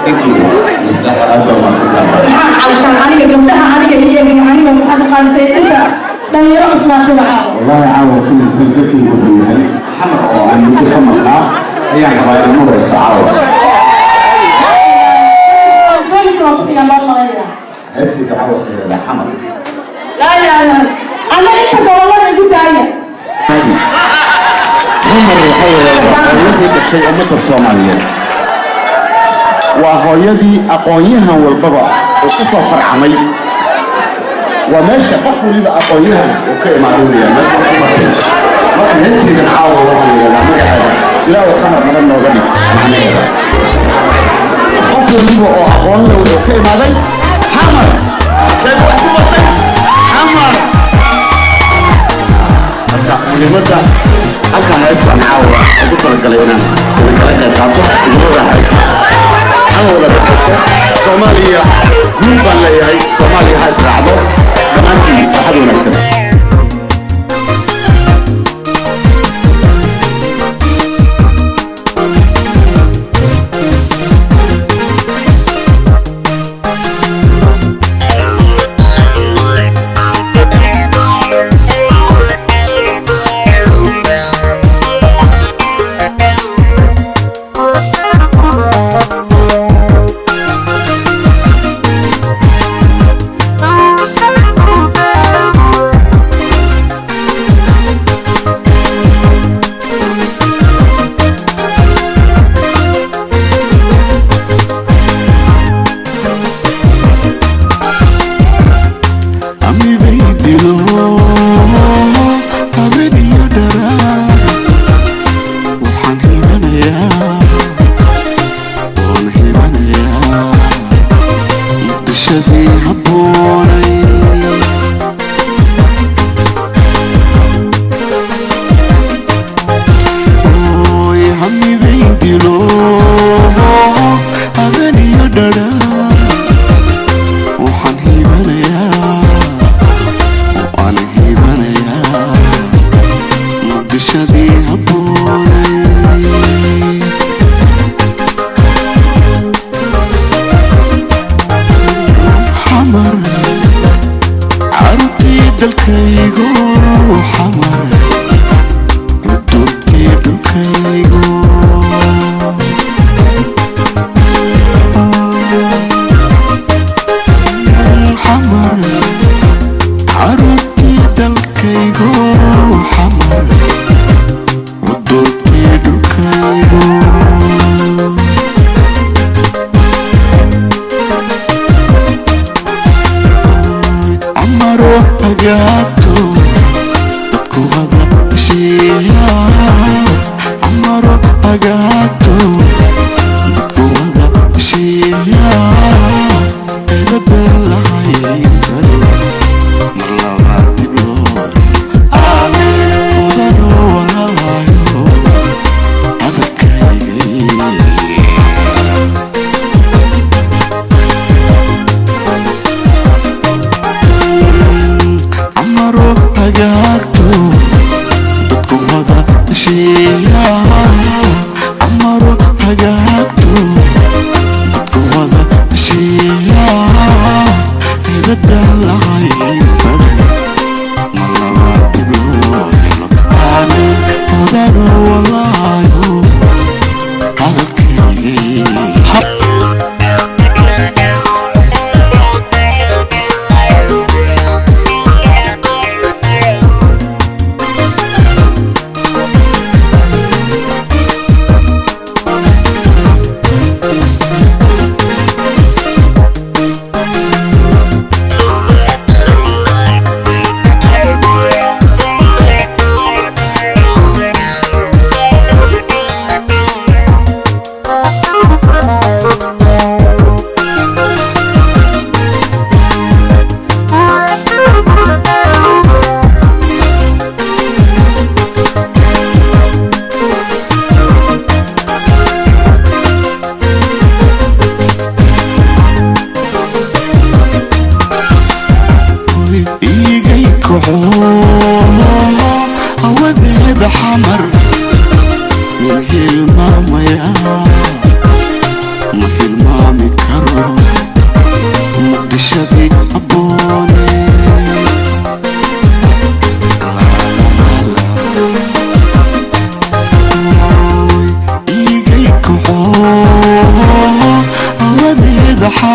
Thank you, Mr. Alba Masita. علشان أنا قبلها أنا جاية أنا محمد قاسي أنت دنيا أصلا معاه. والله عاوة كل ذكي وبيهاي حمر أو عن كل خمرنا هي عبارة نور السعارة. هستي دعوة إلى حمر. لا أنا أنت قولنا يقول داية. حمر الحياة هذه الشيء أمة الصومالية. وهيدي أقويها والبابا وتصفر عمي. وماشي قفوا لي بأقويها أوكي معلومية ماشي قفوا لكن هستي دعوة والله لا مجهد لا وخمر من النظري معناه. قفوا لي بأقوان لو أوكي معلومي حمر. حمر لماذا أكان أسمع معاوة أقول لك علينا ولكن كاتو يقول هاي أنا ولا بحسه صوماليا جروبا لا يهي صوماليا هاي سرعة كمان تيجي فحد ونكسب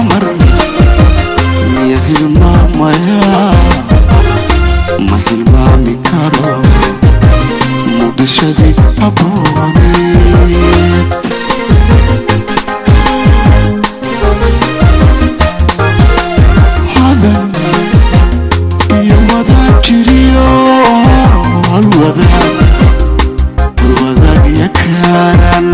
mar miya hilmaamaya ma hilmaami karo muqdishadii abooneed hadan iyo wadaag jiriyo halwadaag yakaaran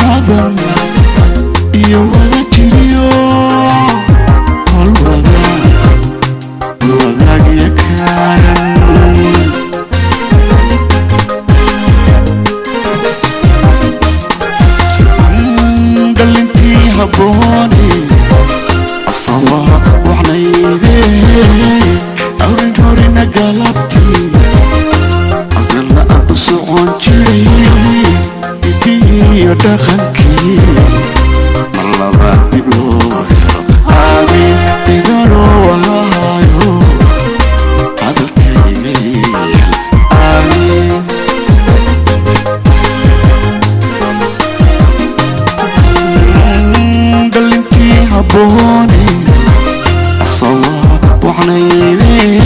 hadan iyo wadaag jiriyo halwadaag yakaaran dhalintii habboone asabaha waxnaydee awrin horina galabtii agrala aan u socon jiray hidiyo dhaqankii mar labaad dib loo helo aamin idanoo walaayo hadalkayga yeel aamin dhalintii habboone asabaha waxnaydee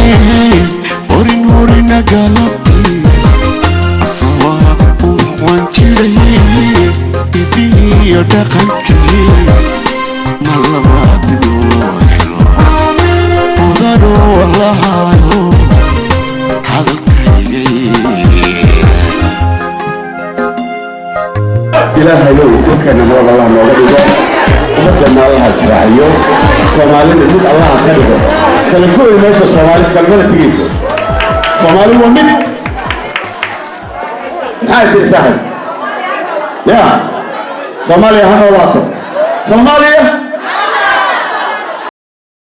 horina galabtii asabaha u waxaan jiray hidiyo dhaqankii mar labaad dib loo helo odanoo walaayo hadalkayga yeel ilaahayow dhulkeenna nabad allah nooga dhigo ummadeenna allaha israaciyo soomaalida mid allaha ka dhigo kala go'i mayso soomaali kalmana tegayso soomaali waa mid maxaa tiri saaxib ya soomaaliya ha noolaato soomaaliya